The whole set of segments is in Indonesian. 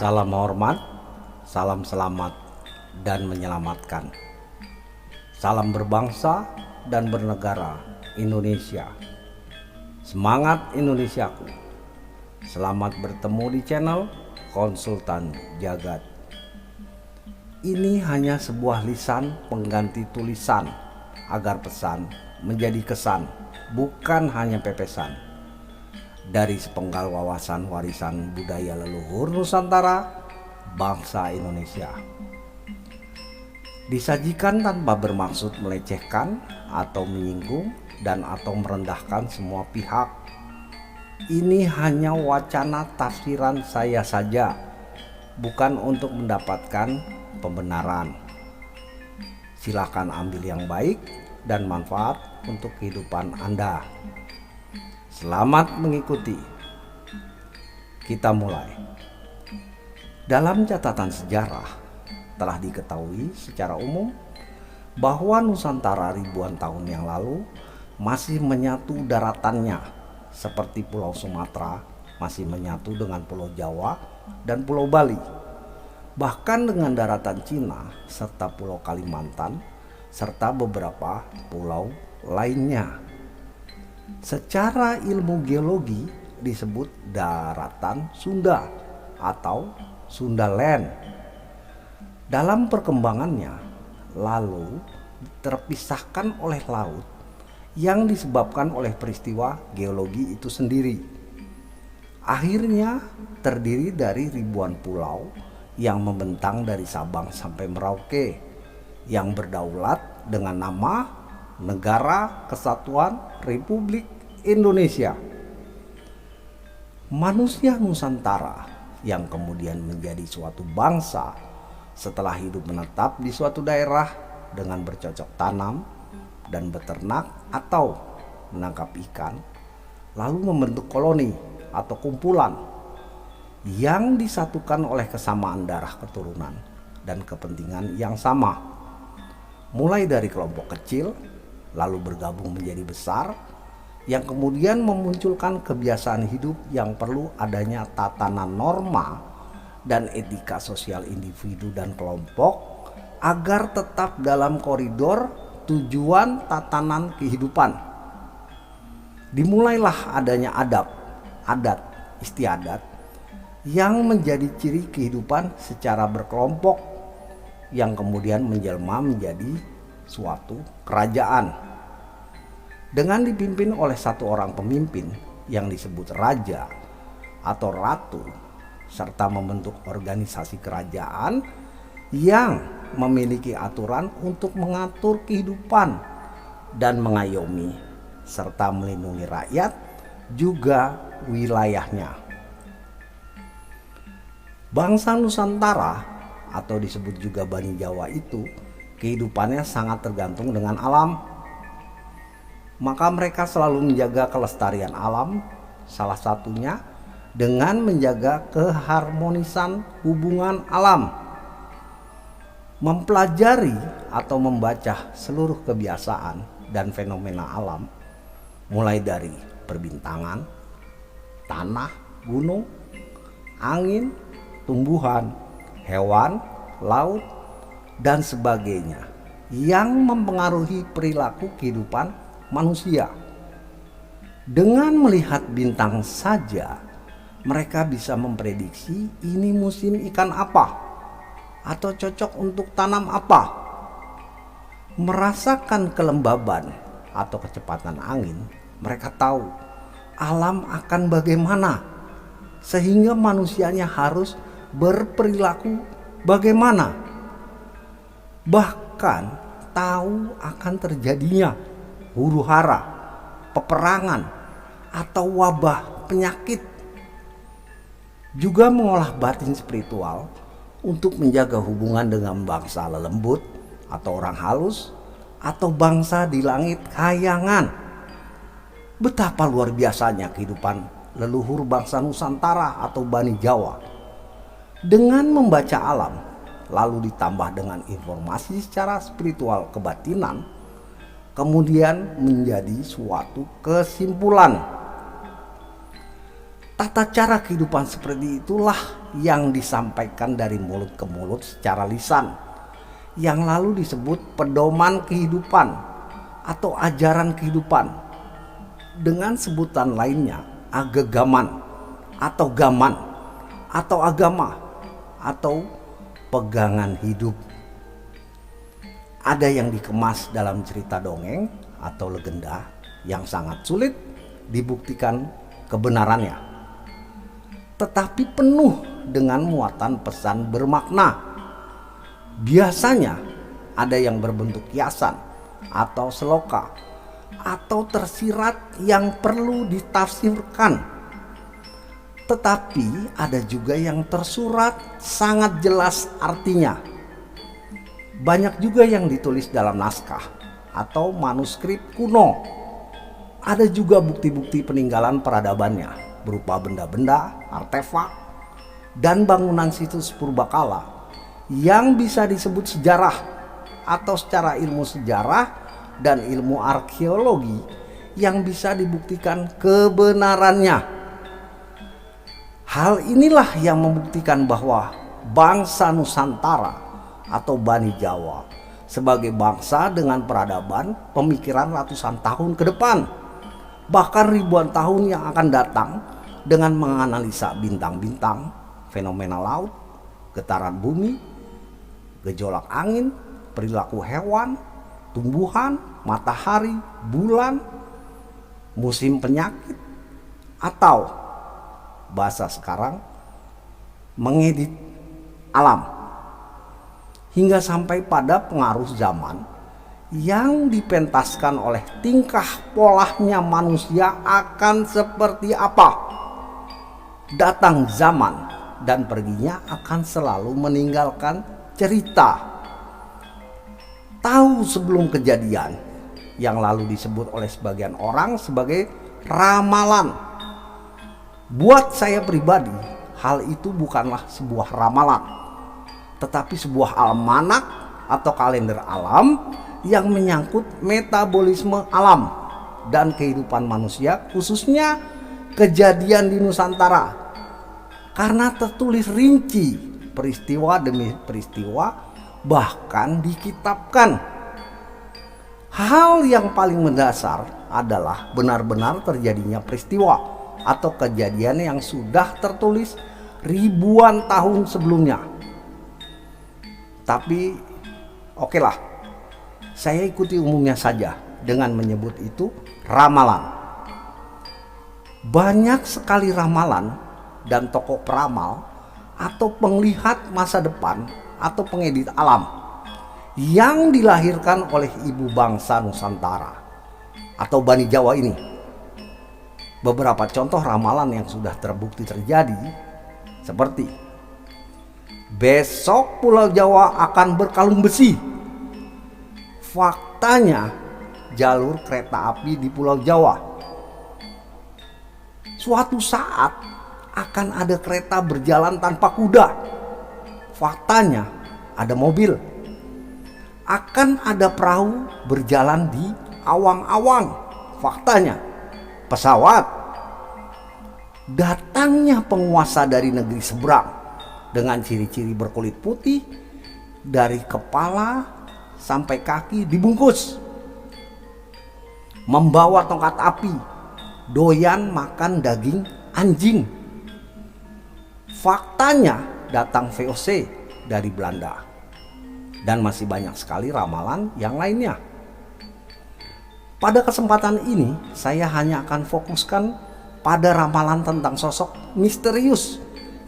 Salam hormat, salam selamat dan menyelamatkan. Salam berbangsa dan bernegara Indonesia. Semangat Indonesiaku. Selamat bertemu di channel Konsultan Jagat. Ini hanya sebuah lisan pengganti tulisan agar pesan menjadi kesan, bukan hanya pepesan. Dari sepenggal wawasan warisan budaya leluhur Nusantara, bangsa Indonesia. Disajikan tanpa bermaksud melecehkan atau menyinggung dan atau merendahkan semua pihak. Ini hanya wacana tafsiran saya saja, bukan untuk mendapatkan pembenaran. Silakan ambil yang baik dan manfaat untuk kehidupan Anda. Selamat mengikuti. Kita mulai. Dalam catatan sejarah telah diketahui secara umum bahwa Nusantara ribuan tahun yang lalu masih menyatu daratannya, seperti Pulau Sumatera masih menyatu dengan Pulau Jawa dan Pulau Bali, bahkan dengan daratan Cina serta Pulau Kalimantan serta beberapa pulau lainnya. Secara ilmu geologi disebut daratan Sunda atau Sundaland. Dalam perkembangannya lalu terpisahkan oleh laut yang disebabkan oleh peristiwa geologi itu sendiri. Akhirnya terdiri dari ribuan pulau yang membentang dari Sabang sampai Merauke yang berdaulat dengan nama Negara Kesatuan Republik Indonesia. Manusia Nusantara yang kemudian menjadi suatu bangsa setelah hidup menetap di suatu daerah dengan bercocok tanam dan beternak atau menangkap ikan, lalu membentuk koloni atau kumpulan yang disatukan oleh kesamaan darah keturunan dan kepentingan yang sama. Mulai dari kelompok kecil lalu bergabung menjadi besar, yang kemudian memunculkan kebiasaan hidup yang perlu adanya tatanan norma dan etika sosial individu dan kelompok agar tetap dalam koridor tujuan tatanan kehidupan. Dimulailah adanya adat istiadat yang menjadi ciri kehidupan secara berkelompok yang kemudian menjelma menjadi suatu kerajaan dengan dipimpin oleh satu orang pemimpin yang disebut raja atau ratu, serta membentuk organisasi kerajaan yang memiliki aturan untuk mengatur kehidupan dan mengayomi serta melindungi rakyat juga wilayahnya. Bangsa Nusantara atau disebut juga Bani Jawa itu kehidupannya sangat tergantung dengan alam. Maka mereka selalu menjaga kelestarian alam, salah satunya dengan menjaga keharmonisan hubungan alam. Mempelajari atau membaca seluruh kebiasaan dan fenomena alam, mulai dari perbintangan, tanah, gunung, angin, tumbuhan, hewan, laut, dan sebagainya yang mempengaruhi perilaku kehidupan manusia. Dengan melihat bintang saja mereka bisa memprediksi ini musim ikan apa atau cocok untuk tanam apa. Merasakan kelembaban atau kecepatan angin, mereka tahu alam akan bagaimana, sehingga manusianya harus berperilaku bagaimana. Bahkan tahu akan terjadinya huru-hara, peperangan, atau wabah penyakit. Juga mengolah batin spiritual untuk menjaga hubungan dengan bangsa lelembut atau orang halus atau bangsa di langit kayangan. Betapa luar biasanya kehidupan leluhur bangsa Nusantara atau Bani Jawa. Dengan membaca alam lalu ditambah dengan informasi secara spiritual kebatinan, kemudian menjadi suatu kesimpulan. Tata cara kehidupan seperti itulah yang disampaikan dari mulut ke mulut secara lisan, yang lalu disebut pedoman kehidupan atau ajaran kehidupan. Dengan sebutan lainnya, agegaman atau gaman atau agama atau pegangan hidup. Ada yang dikemas dalam cerita dongeng atau legenda yang sangat sulit dibuktikan kebenarannya, tetapi penuh dengan muatan pesan bermakna. Biasanya ada yang berbentuk kiasan atau seloka atau tersirat yang perlu ditafsirkan, tetapi ada juga yang tersurat sangat jelas artinya. Banyak juga yang ditulis dalam naskah atau manuskrip kuno. Ada juga bukti-bukti peninggalan peradabannya berupa benda-benda, artefak, dan bangunan situs purbakala yang bisa disebut sejarah atau secara ilmu sejarah dan ilmu arkeologi yang bisa dibuktikan kebenarannya. Hal inilah yang membuktikan bahwa bangsa Nusantara atau Bani Jawa sebagai bangsa dengan peradaban pemikiran ratusan tahun ke depan, bahkan ribuan tahun yang akan datang, dengan menganalisa bintang-bintang, fenomena laut, getaran bumi, gejolak angin, perilaku hewan, tumbuhan, matahari, bulan, musim penyakit, atau bahasa sekarang mengedit alam, hingga sampai pada pengaruh zaman yang dipentaskan oleh tingkah polanya manusia akan seperti apa. Datang zaman dan perginya akan selalu meninggalkan cerita. Tahu sebelum kejadian yang lalu disebut oleh sebagian orang sebagai ramalan. Buat saya pribadi, hal itu bukanlah sebuah ramalan, tetapi sebuah almanak atau kalender alam yang menyangkut metabolisme alam dan kehidupan manusia, khususnya kejadian di Nusantara. Karena tertulis rinci peristiwa demi peristiwa, bahkan dikitabkan. Hal yang paling mendasar adalah benar-benar terjadinya peristiwa atau kejadian yang sudah tertulis ribuan tahun sebelumnya. Tapi okelah, saya ikuti umumnya saja dengan menyebut itu ramalan. Banyak sekali ramalan dan tokoh peramal atau penglihat masa depan atau pengedit alam yang dilahirkan oleh ibu bangsa Nusantara atau Bani Jawa ini. Beberapa contoh ramalan yang sudah terbukti terjadi seperti: besok Pulau Jawa akan berkalung besi. Faktanya jalur kereta api di Pulau Jawa. Suatu saat akan ada kereta berjalan tanpa kuda. Faktanya ada mobil. Akan ada perahu berjalan di awang-awang. Faktanya pesawat. Datangnya penguasa dari negeri seberang dengan ciri-ciri berkulit putih, dari kepala sampai kaki dibungkus, membawa tongkat api, doyan makan daging anjing. Faktanya datang VOC dari Belanda. Dan masih banyak sekali ramalan yang lainnya. Pada kesempatan ini saya hanya akan fokuskan pada ramalan tentang sosok misterius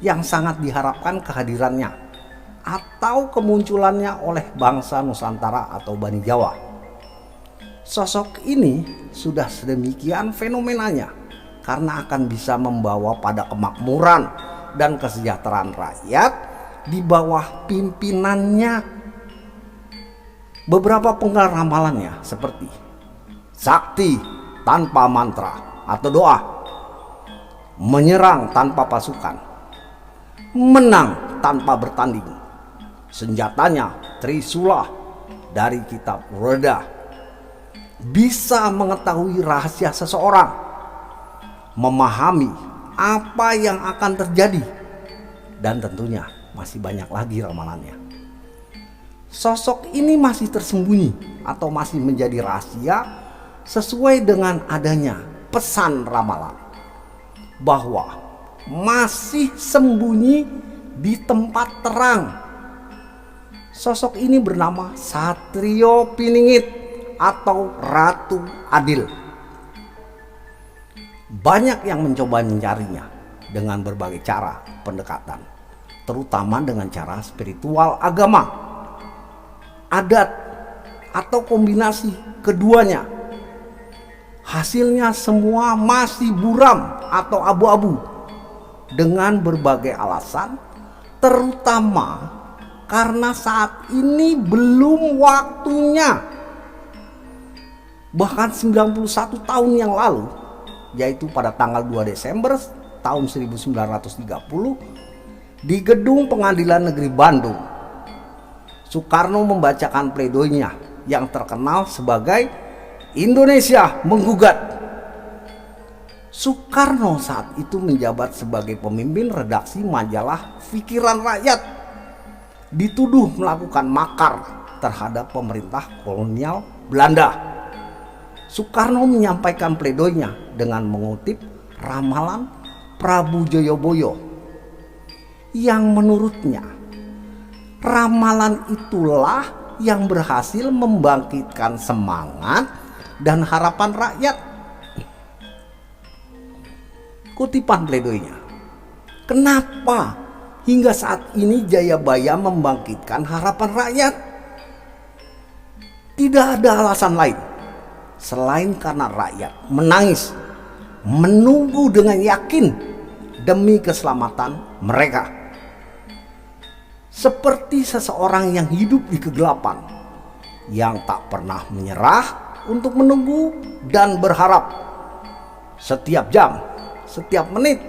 yang sangat diharapkan kehadirannya atau kemunculannya oleh bangsa Nusantara atau Bani Jawa. Sosok ini sudah sedemikian fenomenanya karena akan bisa membawa pada kemakmuran dan kesejahteraan rakyat di bawah pimpinannya. Beberapa penggal ramalannya seperti sakti tanpa mantra atau doa, menyerang tanpa pasukan, menang tanpa bertanding, senjatanya trisula dari kitab Weda, bisa mengetahui rahasia seseorang, memahami apa yang akan terjadi, dan tentunya masih banyak lagi ramalannya. Sosok ini masih tersembunyi atau masih menjadi rahasia sesuai dengan adanya pesan ramalan bahwa masih sembunyi di tempat terang. Sosok ini bernama Satrio Piningit atau Ratu Adil. Banyak yang mencoba mencarinya dengan berbagai cara pendekatan, terutama dengan cara spiritual, agama, adat, atau kombinasi keduanya. Hasilnya semua masih buram atau abu-abu dengan berbagai alasan, terutama karena saat ini belum waktunya. Bahkan 91 tahun yang lalu, yaitu pada tanggal 2 Desember tahun 1930 di Gedung Pengadilan Negeri Bandung, Soekarno membacakan pledoinya yang terkenal sebagai Indonesia Menggugat. Soekarno saat itu menjabat sebagai pemimpin redaksi majalah Pikiran Rakyat, dituduh melakukan makar terhadap pemerintah kolonial Belanda. Soekarno menyampaikan pledoinya dengan mengutip ramalan Prabu Joyoboyo yang menurutnya ramalan itulah yang berhasil membangkitkan semangat dan harapan rakyat. Kutipan pledoinya, kenapa hingga saat ini Jayabaya membangkitkan harapan rakyat? Tidak ada alasan lain selain karena rakyat menangis, menunggu dengan yakin demi keselamatan mereka. Seperti seseorang yang hidup di kegelapan, yang tak pernah menyerah untuk menunggu dan berharap. Setiap jam, setiap menit,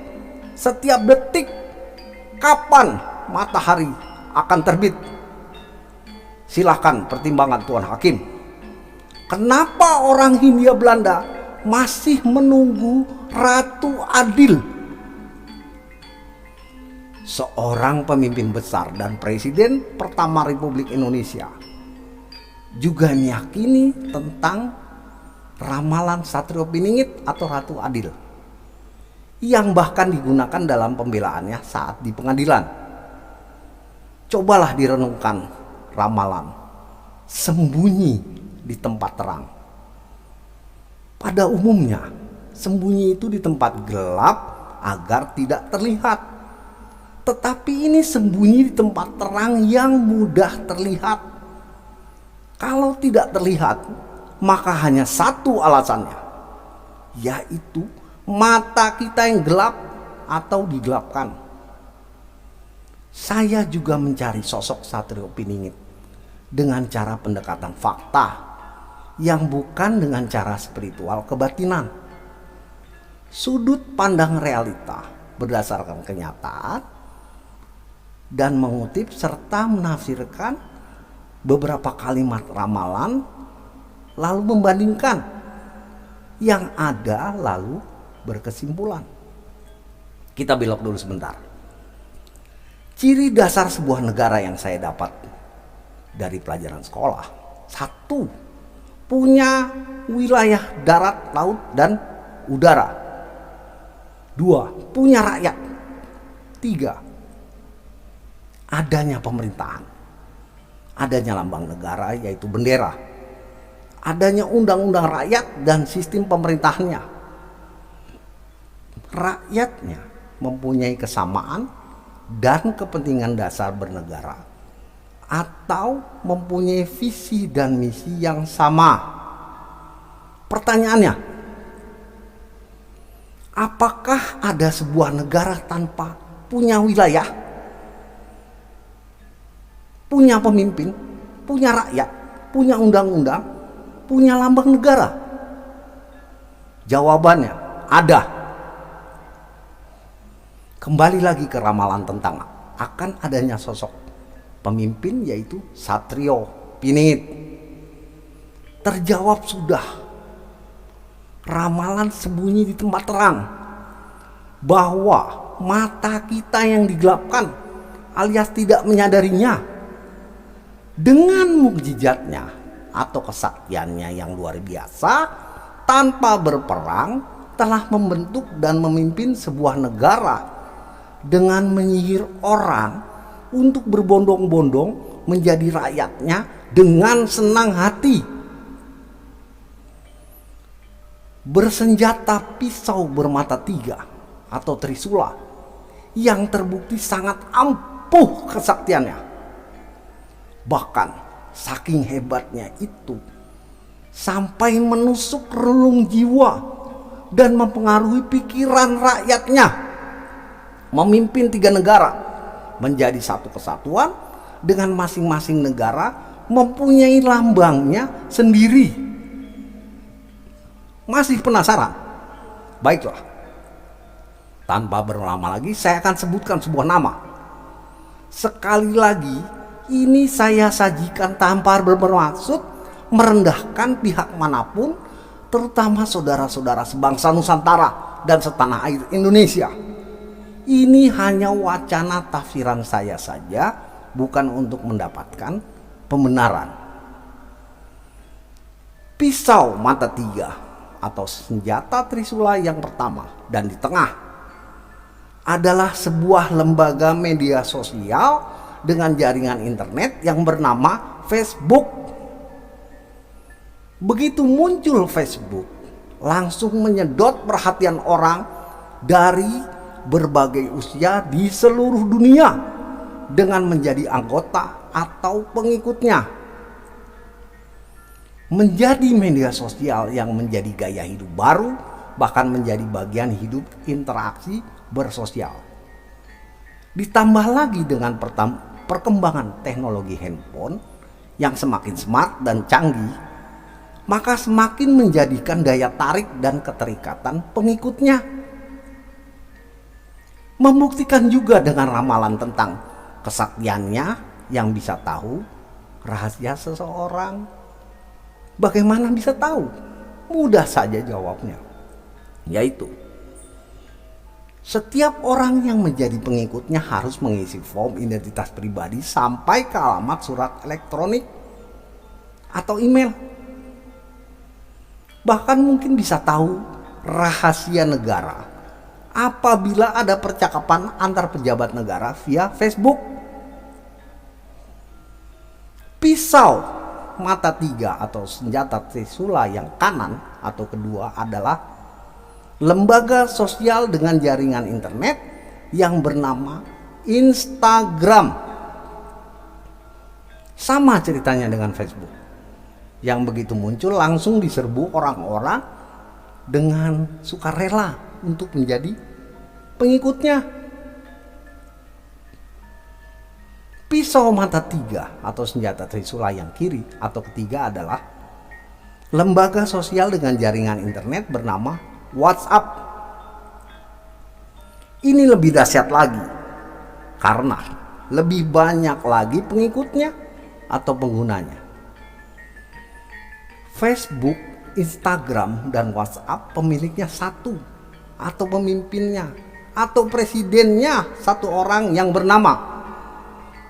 setiap detik, kapan matahari akan terbit? Silahkan pertimbangan Tuan Hakim. Kenapa orang Hindia Belanda masih menunggu Ratu Adil? Seorang pemimpin besar dan presiden pertama Republik Indonesia juga meyakini tentang ramalan Satrio Piningit atau Ratu Adil, yang bahkan digunakan dalam pembelaannya saat di pengadilan. Cobalah direnungkan ramalan sembunyi di tempat terang. Pada umumnya sembunyi itu di tempat gelap agar tidak terlihat. Tetapi ini sembunyi di tempat terang yang mudah terlihat. Kalau tidak terlihat, maka hanya satu alasannya, yaitu mata kita yang gelap atau digelapkan. Saya juga mencari sosok Satrio Piningit dengan cara pendekatan fakta yang bukan dengan cara spiritual kebatinan. Sudut pandang realita berdasarkan kenyataan dan mengutip serta menafsirkan beberapa kalimat ramalan, lalu membandingkan yang ada, lalu berkesimpulan. Kita belok dulu sebentar. Ciri dasar sebuah negara yang saya dapat dari pelajaran sekolah: satu, punya wilayah darat, laut, dan udara. Dua, punya rakyat. Tiga, adanya pemerintahan, adanya lambang negara yaitu bendera, adanya undang-undang rakyat dan sistem pemerintahannya. Rakyatnya mempunyai kesamaan dan kepentingan dasar bernegara atau mempunyai visi dan misi yang sama. Pertanyaannya, apakah ada sebuah negara tanpa punya wilayah, punya pemimpin, punya rakyat, punya undang-undang, punya lambang negara? Jawabannya ada. Kembali lagi ke ramalan tentang akan adanya sosok pemimpin yaitu Satrio Piningit. Terjawab sudah. Ramalan sembunyi di tempat terang. bahwa mata kita yang digelapkan alias tidak menyadarinya dengan mukjizatnya atau kesaktiannya yang luar biasa tanpa berperang telah membentuk dan memimpin sebuah negara dengan menyihir orang untuk berbondong-bondong menjadi rakyatnya dengan senang hati. Bersenjata pisau bermata tiga atau trisula yang terbukti sangat ampuh kesaktiannya. Bahkan saking hebatnya itu sampai menusuk relung jiwa dan mempengaruhi pikiran rakyatnya. Memimpin 3 negara menjadi satu kesatuan dengan masing-masing negara mempunyai lambangnya sendiri. Masih penasaran? Baiklah, tanpa berlama lagi saya akan sebutkan sebuah nama. Sekali lagi, ini saya sajikan tanpa bermaksud merendahkan pihak manapun, terutama saudara-saudara sebangsa Nusantara dan setanah air Indonesia. Ini hanya wacana tafsiran saya saja, bukan untuk mendapatkan pembenaran. Pisau mata tiga atau senjata trisula yang pertama dan di tengah adalah sebuah lembaga media sosial dengan jaringan internet yang bernama Facebook. Begitu muncul Facebook, langsung menyedot perhatian orang dari berbagai usia di seluruh dunia dengan menjadi anggota atau pengikutnya. Menjadi media sosial yang menjadi gaya hidup baru, bahkan menjadi bagian hidup interaksi bersosial. Ditambah lagi dengan perkembangan teknologi handphone yang semakin smart dan canggih, maka semakin menjadikan daya tarik dan keterikatan pengikutnya. Membuktikan juga dengan ramalan tentang kesaktiannya yang bisa tahu rahasia seseorang. Bagaimana bisa tahu? Mudah saja jawabnya, yaitu setiap orang yang menjadi pengikutnya harus mengisi form identitas pribadi sampai ke alamat surat elektronik atau email. Bahkan mungkin bisa tahu rahasia negara apabila ada percakapan antar pejabat negara via Facebook. Pisau mata tiga atau senjata trisula yang kanan atau kedua adalah lembaga sosial dengan jaringan internet yang bernama Instagram. Sama ceritanya dengan Facebook, yang begitu muncul langsung diserbu orang-orang dengan sukarela untuk menjadi pengikutnya. Pisau mata tiga atau senjata trisula yang kiri atau ketiga adalah lembaga sosial dengan jaringan internet bernama WhatsApp. Ini lebih dahsyat lagi karena lebih banyak lagi pengikutnya atau penggunanya. Facebook, Instagram, dan WhatsApp pemiliknya satu atau pemimpinnya atau presidennya satu orang yang bernama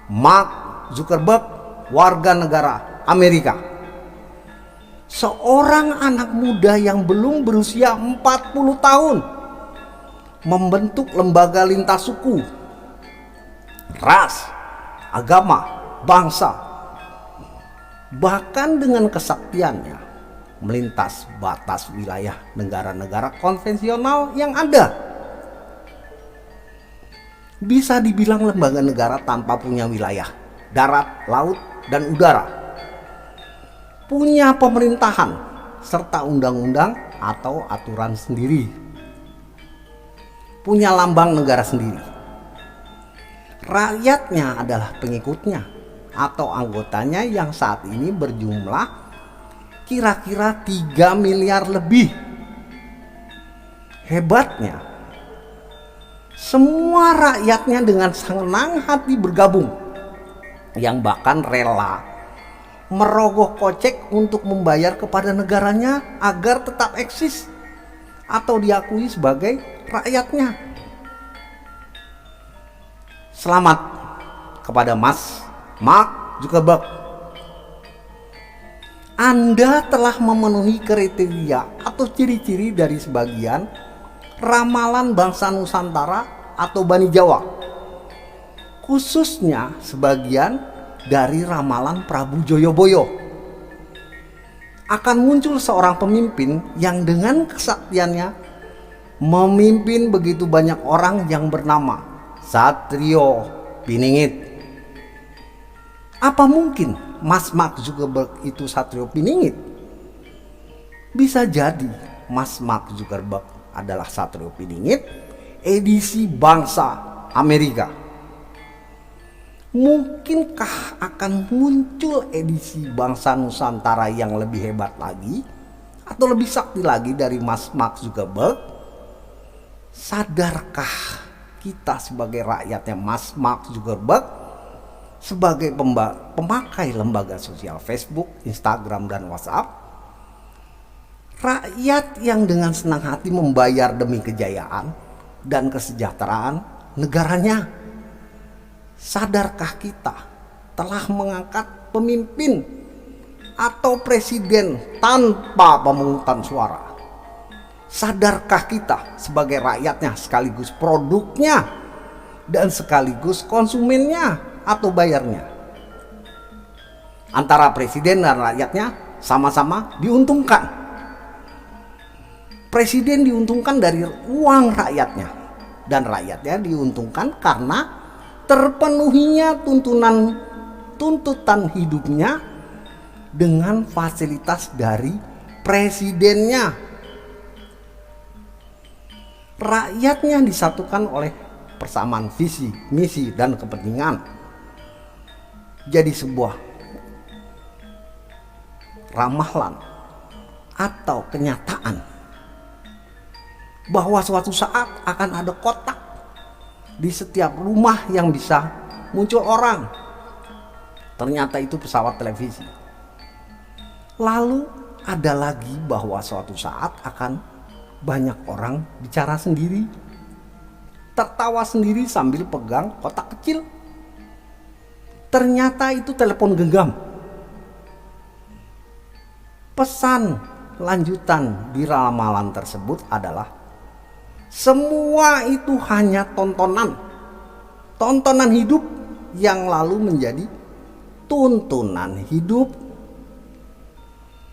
Mark Zuckerberg, warga negara Amerika. Seorang anak muda yang belum berusia 40 tahun membentuk lembaga lintas suku, ras, agama, bangsa. Bahkan dengan kesaktiannya melintas batas wilayah negara-negara konvensional yang ada. Bisa dibilang lembaga negara tanpa punya wilayah darat, laut, dan udara. Punya pemerintahan serta undang-undang atau aturan sendiri. Punya lambang negara sendiri. Rakyatnya adalah pengikutnya atau anggotanya yang saat ini berjumlah kira-kira 3 miliar lebih. Hebatnya, semua rakyatnya dengan senang hati bergabung, yang bahkan rela merogoh kocek untuk membayar kepada negaranya agar tetap eksis atau diakui sebagai rakyatnya. Selamat kepada Mas Mark Zuckerberg. Anda telah memenuhi kriteria atau ciri-ciri dari sebagian ramalan bangsa Nusantara atau Bani Jawa, khususnya sebagian dari ramalan Prabu Joyoboyo. Akan muncul seorang pemimpin yang dengan kesaktiannya memimpin begitu banyak orang yang bernama Satrio Piningit. Apa mungkin Mas Mark Zuckerberg itu Satrio Piningit? Bisa jadi Mas Mark Zuckerberg adalah Satrio Piningit edisi bangsa Amerika. Mungkinkah akan muncul edisi bangsa Nusantara yang lebih hebat lagi atau lebih sakti lagi dari Mas Mark Zuckerberg? Sadarkah kita sebagai rakyatnya Mas Mark Zuckerberg, sebagai pemakai lembaga sosial Facebook, Instagram, dan WhatsApp, rakyat yang dengan senang hati membayar demi kejayaan dan kesejahteraan negaranya? Sadarkah kita telah mengangkat pemimpin atau presiden tanpa pemungutan suara? Sadarkah kita sebagai rakyatnya sekaligus produknya dan sekaligus konsumennya atau bayarnya? Antara presiden dan rakyatnya sama-sama diuntungkan. Presiden diuntungkan dari uang rakyatnya, dan rakyatnya diuntungkan karena terpenuhinya tuntutan hidupnya dengan fasilitas dari presidennya. Rakyatnya disatukan oleh persamaan visi, misi, dan kepentingan. Jadi sebuah ramalan atau kenyataan bahwa suatu saat akan ada kotak di setiap rumah yang bisa muncul orang. Ternyata itu pesawat televisi. Lalu ada lagi bahwa suatu saat akan banyak orang bicara sendiri, tertawa sendiri sambil pegang kotak kecil. Ternyata itu telepon genggam. Pesan lanjutan di ramalan tersebut adalah semua itu hanya tontonan hidup yang lalu menjadi tuntunan hidup.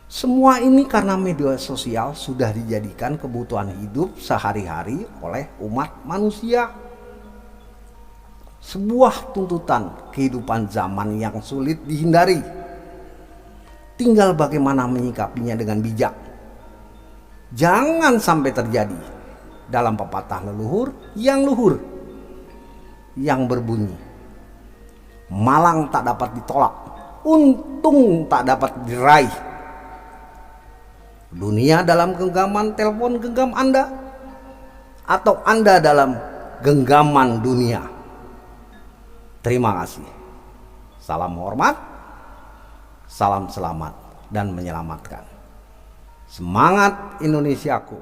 Semua ini karena media sosial sudah dijadikan kebutuhan hidup sehari-hari oleh umat manusia. Sebuah tuntutan kehidupan zaman yang sulit dihindari. Tinggal bagaimana menyikapinya dengan bijak. Jangan sampai terjadi dalam pepatah leluhur yang berbunyi, malang tak dapat ditolak, untung tak dapat diraih. Dunia dalam genggaman telepon genggam Anda, atau Anda dalam genggaman dunia. Terima kasih. Salam hormat, salam selamat dan menyelamatkan. Semangat Indonesiaku.